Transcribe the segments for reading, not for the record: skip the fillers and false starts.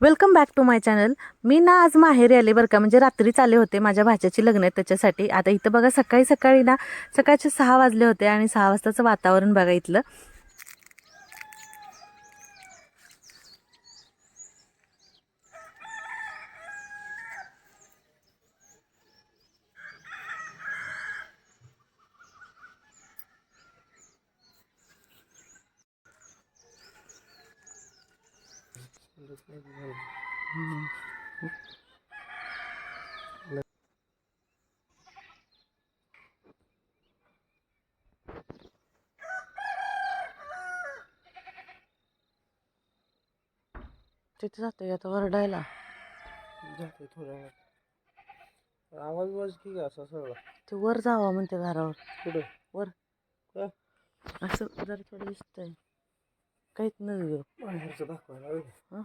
Welcome back to my channel. मी ना आज माहेरी आले बरं का, म्हणजे रात्रीच आले होते. माझ्या भाच्याची लग्न आहे त्याच्यासाठी. आता इथं बघा सकाळी ना सकाळचे 6 वाजले होते आणि 6 वाजताचं वातावरण बघा इथलं. तिथे जातोय आता वरडायला. जाते थोड्या वेळात. आवाज की असा सगळा ते वर जावा म्हणते घरावर. कुठं वर का असं जरा थोडं दिसतंय. काहीच नाही बाहेरचं दाखवायला हं?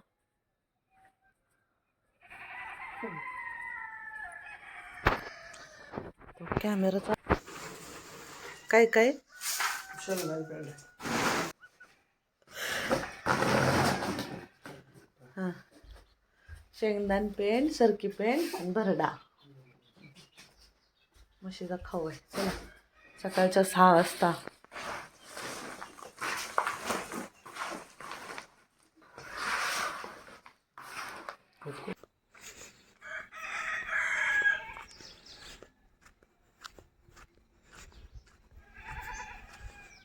तो कॅमेराचा काय काय शेंगदाणे पेंड हां, शेंगदाण पेंड, सरकी पेंड आणि भरडा म्हशीचा खाऊ आहे. चला सकाळच्या 6 वाजता.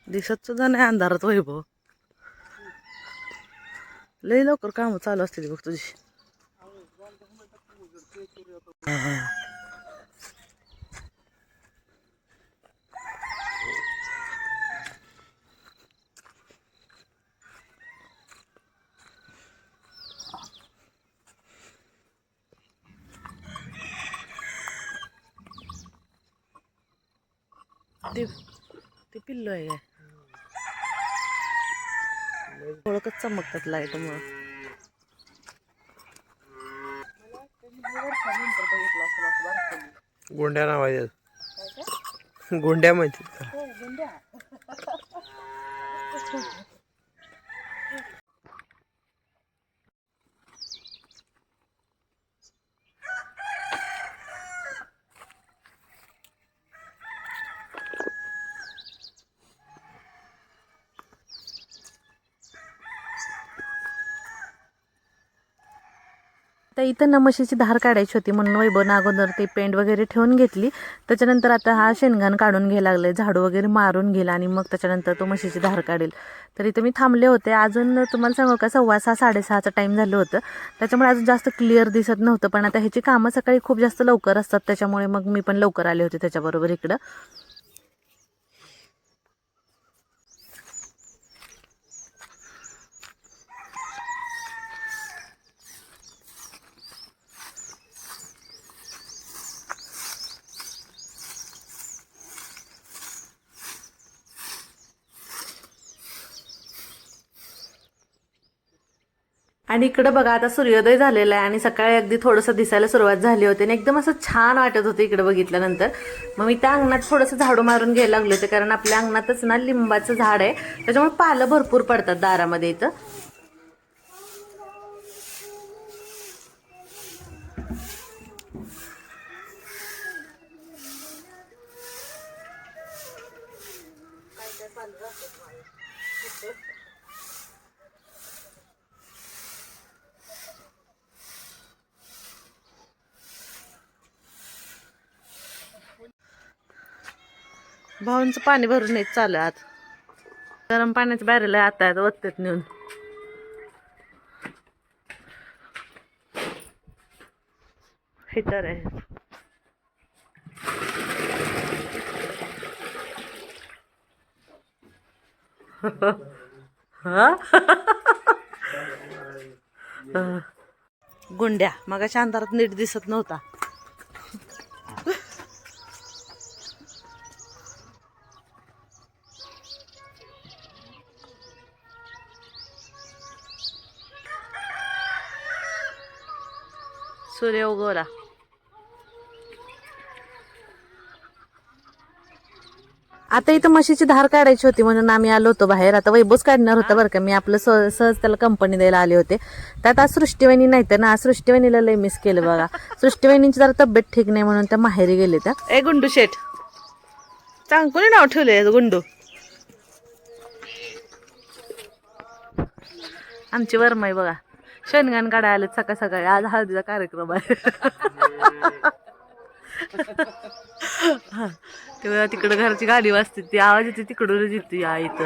दिसत सुद्धा नाही अंधारात वैभव. लई लवकर काम चालू असतील बघ तुझी. ते पिल्लो आहे काय? ओळखच चमकतात लाईट मुळे. गोंड्या नाव आहे गोंड्या माहिती का? आता इथं ना म्हशीची धार काढायची होती म्हणून वैभवनं अगोदर ते पेंड वगैरे ठेवून घेतली. त्याच्यानंतर आता हा शेणघाण काढून घ्यायला लागले, झाडू वगैरे मारून गेला आणि मग त्याच्यानंतर तो म्हशीची धार काढेल. तर इथं मी थांबले होते. अजून तुम्हाला सांगू का 6:15 6:30चा टाईम झालं होतं, त्याच्यामुळे अजून जास्त क्लिअर दिसत नव्हतं. पण आता ह्याची कामं सकाळी खूप जास्त लवकर असतात, त्याच्यामुळे मग मी पण लवकर आले होते त्याच्याबरोबर इकडं. आणि इकडं बघा आता सूर्योदय झालेला आहे आणि सकाळी अगदी थोडंसं दिसायला सुरुवात झाली होती आणि एकदम असं छान वाटत होतं इकडं बघितल्यानंतर. मग मी त्या अंगणात थोडंसं झाडू मारून घ्यायला लागले होते, कारण आपल्या अंगणातच ना लिंबाचं झाड आहे, त्याच्यामुळे पालं भरपूर पडतात दारामध्ये इथं. भाऊंचं पाणी भरून येत चालू आत. गरम पाण्याचं बॅरेल आहे आता वत्तेत नेऊन. हिटर आहे. गुंड्या मगाशी अंधारात नीट दिसत नव्हता. सूर्य उगवला. आता इथं म्हशीची धार काढायची होती म्हणून आम्ही आलो होतो बाहेर. आता वैभवच काढणार होता बरं का, मी आपलं सहज त्याला कंपनी द्यायला आले होते. त्यात आज सृष्टीवहिनी नाही तर ना, आज सृष्टीवहिनीला लय मिस केलं बघा. सृष्टीवहिनींची जरा तब्येत ठीक नाही म्हणून त्या माहेरी गेले त्या. ए गुंडू शेठ, चांग कोणी नाव ठेवलंय गुंडू? आमची वरमाई बघा शेणगाण काढायला आले सकाळ सकाळी. आज हळदीचा कार्यक्रम आहे. तेव्हा तिकडं घरची गाडी वाजते, ती आवाज येते तिकडून येते या इथं.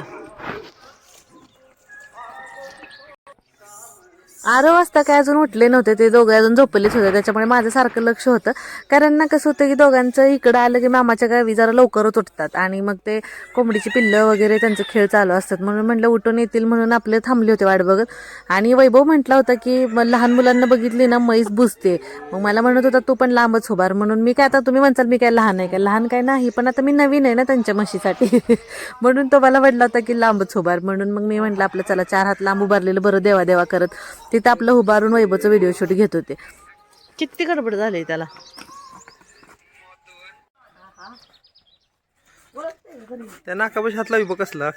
8 वाजता काय अजून उठले नव्हते ते दोघे, अजून झोपलेच होते. त्याच्यामुळे माझं सारखं लक्ष होतं, कारण ना कसं होतं की दोघांचं इकडं आलं की मामाच्या गावी जरा लवकरच उठतात आणि मग ते कोंबडीची पिल्लं वगैरे त्यांचे खेळ चालू असतात. म्हणून म्हटलं उठून येतील म्हणून आपले थांबले होते वाट बघत. आणि वैभव म्हटला होता की लहान मुलांना बघितली ना म्हैस बुजते. मग मला म्हणत होता तू पण लांबच उभार. म्हणून मी काय, आता तुम्ही म्हणताल मी काय लहान आहे, काय लहान काय नाही, पण आता मी नवीन आहे ना त्यांच्या म्हशीसाठी. म्हणून तो मला म्हटला होता की लांबच उभार. म्हणून मग मी म्हटलं आपलं चला 4 हात लांब उभारलेलं बरं देवा देवा करत. तिथं आपलं उभारून वैभवचं व्हिडिओ शूट घेत होते. किती गडबड झाली त्याला. त्या नाकापाशी हात लावी बघ कसला.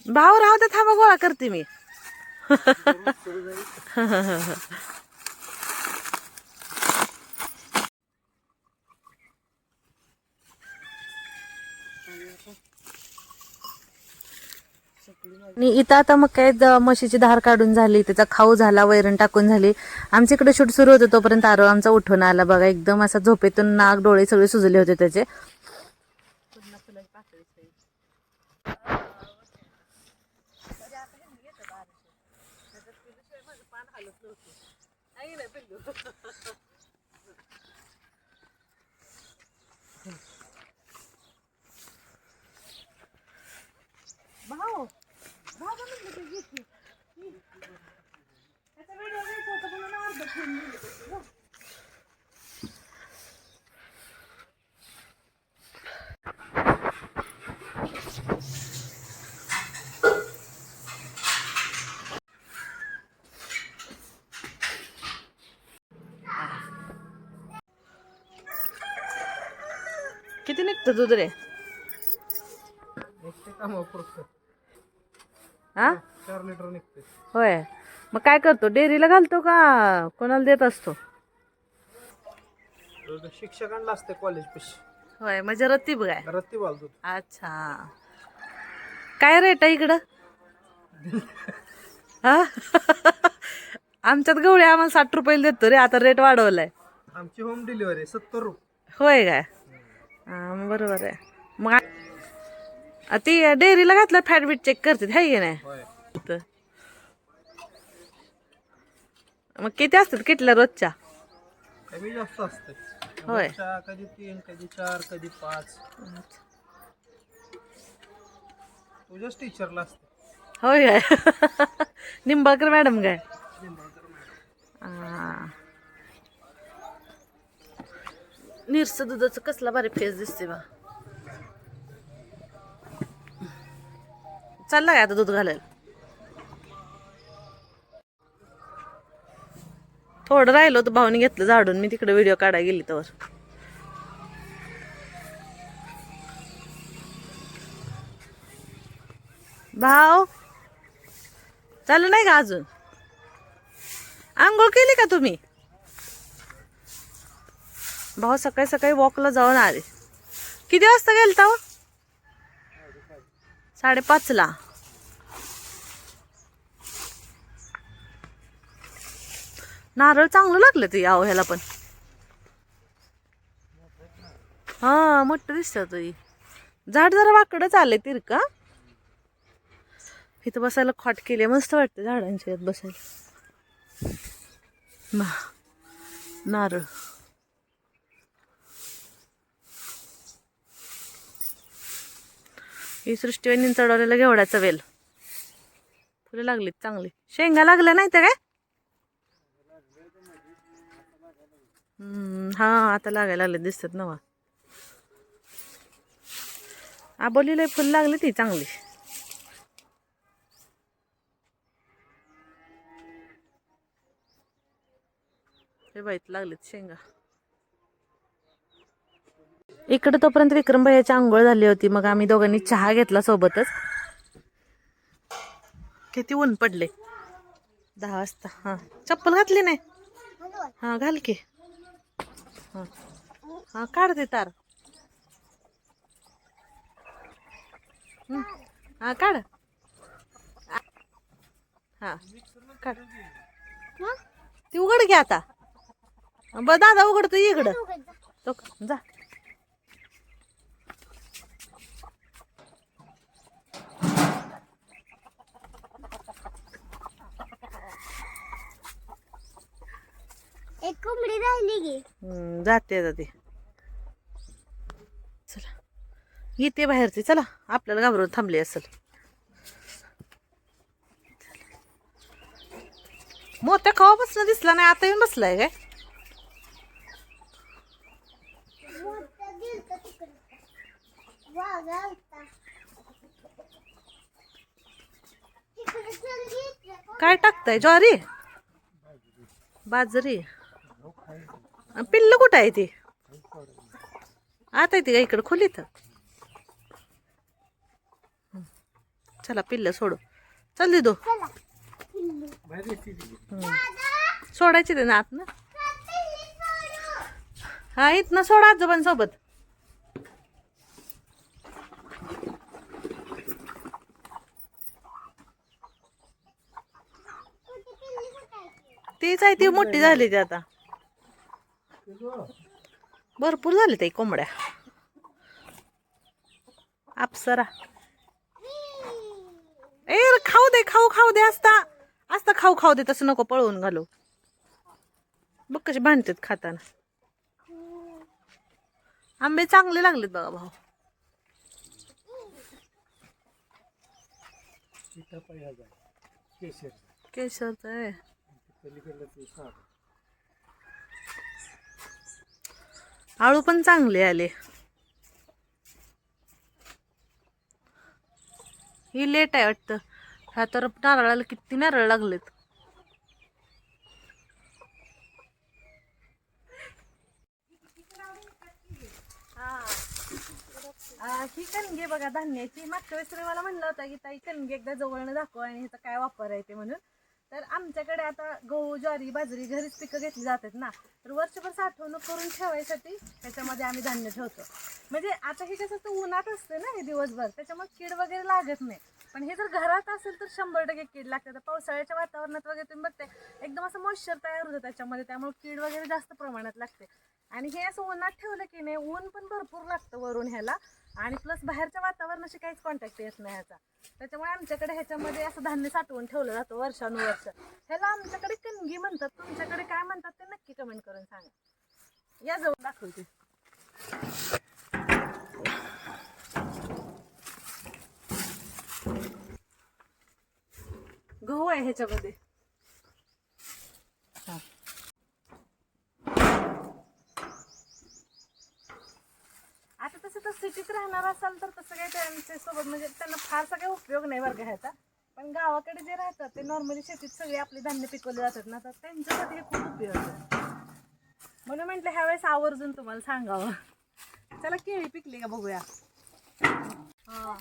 भाऊ राहू तर थांबा, गोळा करते मी. आणि इथं आता मग काय म्हशीची धार काढून झाली, त्याचा खाऊ झाला, वैरण टाकून झाली. आमच्या इकडे शूट सुरू होतं तोपर्यंत आरव आमचा उठून आला बघा. एकदम असा झोपेतून नाक डोळे सगळे सुजले होते त्याचे. किती निघतं दूध रे? हा 4 लिटर निघते. होय. मग काय करतो, डेअरीला घालतो का कोणाला देत असतो? शिक्षकांना असते कॉलेज पेशी. होय, म्हणजे रत्तीब काय? रत्ती बालतो. अच्छा, काय रेट आहे इकडं? हा. आमच्यात गवळी आम्हाला 60 रुपये देतो रे, आता रेट वाढवलाय. आमची होम डिलिव्हरी 70 रुपये. होय काय? हा बरोबर आहे. मग ती डेअरीला घातलं फॅट बीट चेक करते हाय की नाही? मग किती असतात किटल्या रोजच्या? कमी जास्त असते. होय. कधी 3, कधी 4, कधी 5. तुझ्याच टीचरला असते. होय काय? निंबाळकर मॅडम काय? निरस दुधाचं कसला भारी फेस दिसते बा. चालला काय आता दूध घालायला? थोडं राहिलो तर भाऊनी घेतलं झाडून, मी तिकडे व्हिडिओ काढायला गेली तर. भाऊ चालू नाही का अजून? आंघोळ केली का तुम्ही? भाऊ सकाळी सकाळी वॉकला जाऊन आले. किती वाजता गेलता हो? 5:30ला. नारळ चांगलं लागलं ते यावं ह्याला पण. हा मोठं दिसत होतं. झाड जरा वाकडच आले तिरका. इथं बसायला खॉट केली, मस्त वाटतं झाडांच्या यात बसायला. नारळ ही सृष्टीवाहिनी चढवलेला घेवडाचा वेल. फुलं लागलीत चांगली. शेंगा लागल्या नाही तर काय? हा आता लागायला लागले दिसतात ना. आबोलीला फुल लागली ती चांगली. हे बाईत लागलीत शेंगा. इकडे तोपर्यंत विक्रम भैयाची आंघोळ झाली होती. मग आम्ही दोघांनी चहा घेतला सोबतच. किती ऊन पडले. 10 वाजता. हा चप्पल घातली नाही. हा घाल की. हा हा काढ दे तार. हा काढ. हा काढ. ती उघड घ्या आता. दादा उघडतो इकडं. तो जा. एक कोंबडी राहिली की. जाते जाते. चला येते बाहेरची. चला आपल्याला घाबरून थांबली असेल. मोठ्या खावा बसला दिसला नाही. आता येऊन बसलाय काय? काय टाकताय? ज्वारी बाजरी. पिल्ल कुठं आहे ती? आता येते का इकडं खोलीत? चला पिल्ल सोडू. चल दिदो. सोडायची ते ना आत ना. हा इथनं सोडा आजोबांसोबत. तीच आहे ती मोठी झाली ती आता. भरपूर झाली ते कोंबड्या. अप्सरा. ए खाऊ दे खाऊ दे. असता खाऊ दे. तसं नको पळवून घालू. बघ कशी भांडतात खाताना. आंबे चांगले लागलेत बघा भाऊ. केशरचा आहे. आळू पण चांगले आले. ही लेट आहे वाटतं. ह्या तर नारळाला किती नारळ लागलेत. ही कणगी बघा धान्याची. मागच्या वेळेस मला म्हणलं होतं की ताई कणगी एकदा जवळनं दाखव आणि ह्याचा काय वापर आहे ते म्हणून. तर आमच्याकडे आता गहू ज्वारी बाजरी घरीच पिकं घेतली जातात ना. तर वर्षभर साठवणूक करून ठेवायसाठी ह्याच्यामध्ये आम्ही धान्य ठेवतो. म्हणजे आता हे कसं असतं उन्हात असते ना हे दिवसभर. त्याच्यामुळे कीड वगैरे लागत नाही. पण हे जर घरात असेल तर 100% कीड लागते. तर पावसाळ्याच्या वातावरणात वगैरे तुम्ही बघते एकदम असं मॉइश्चर तयार होतं त्याच्यामध्ये. त्यामुळे कीड वगैरे जास्त प्रमाणात लागते. आणि हे असं उन्हात ठेवलं की नाही ऊन पण भरपूर लागतं वरून ह्याला. आणि प्लस बाहेरच्या वातावरणाशी काहीच कॉन्टॅक्ट येत नाही ह्याचा. त्याच्यामुळे आमच्याकडे ह्याच्यामध्ये असं धान्य साठवून ठेवलं जातं वर्षानुवर्ष. ह्याला आमच्याकडे कणगी म्हणतात. तुमच्याकडे काय म्हणतात ते नक्की कमेंट करून सांगा. या जवळ दाखवते. गहू आहे ह्याच्यामध्ये. आता तसं तर सिटीत राहणार असाल तर तसं काही त्यांच्यासोबत म्हणजे त्यांना फारसा काही उपयोग नाही बरं ह्याचा. पण गावाकडे जे राहतात ते नॉर्मली शेतीत सगळे आपले धान्य पिकवले जातात ना. तर त्यांच्यासाठी हे खूप उपयोग आहे. म्हणून म्हटलं ह्यावेळेस आवर्जून तुम्हाला सांगावं. चला केळी पिकली का बघूया. हा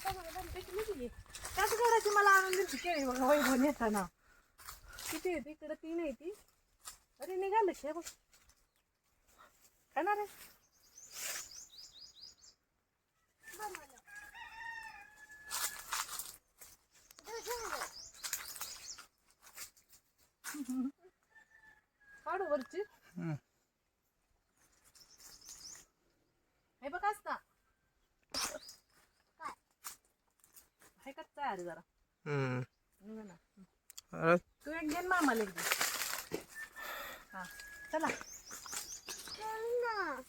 पिकली की त्याच घराची मला आणून दिली केळी बघा वैभव येताना. किती आहे इकडं 3 आहे ती. अरे निघालं हे बघ. खाणार आहे. काढू वरची. हे बघ असता हे कच्चा आहे जरा. तू एक घे मामाला एक दे. हा चला.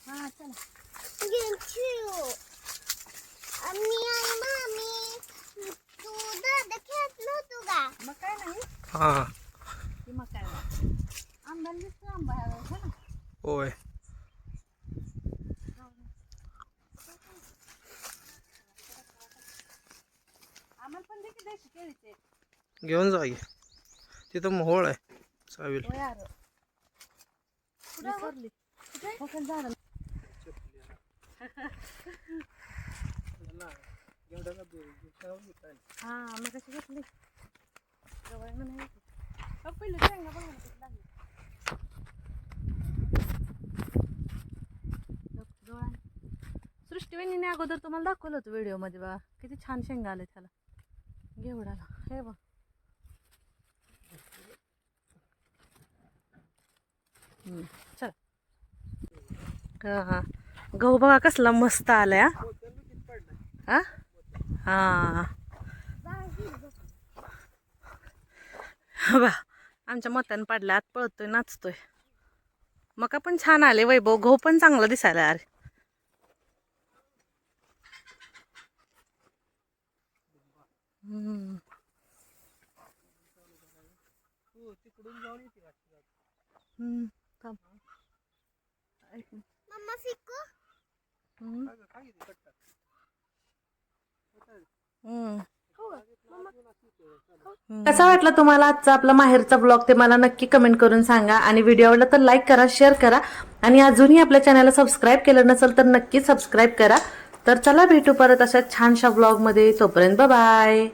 हा चला. आणि मामी हा ती मका आहे. आंब्याला दिसतो आंबा ह्या वेळेस, है ना? होय. आम्हाला पण दे की देशी केळीचे. घेऊन जा की. तिथं मोहोळ आहे चावील. होय यार. विसरली. हो पण झाडं. हा मग कशी घेतली जवळ नाही पहिले शेंगा बघा ना किती लागली. सृष्टीवाहिनीने अगोदर तुम्हाला दाखवलं होतं व्हिडिओमध्ये बघा किती छान शेंगा आले त्याला घेवडाला. हे बघ चल. हा गहू बघा कसला मस्त आलाय. हा हा बा आमच्या मतान पडल्या आत पळतोय नाचतोय. मका पण छान आले वैभव. गहू पण चांगला दिसायला अरे. मम्मा फिकू कसा वाटला तुम्हाला आजचा आपला माहेरचा ब्लॉग ते मला नक्की कमेंट करून सांगा. आणि व्हिडिओ आवडला तर लाईक करा, शेअर करा आणि अजूनही आपल्या चॅनलला सबस्क्राईब केलं नसेल तर नक्की सबस्क्राईब करा. तर चला भेटू परत अशा छानशा ब्लॉगमध्ये. तोपर्यंत बाय.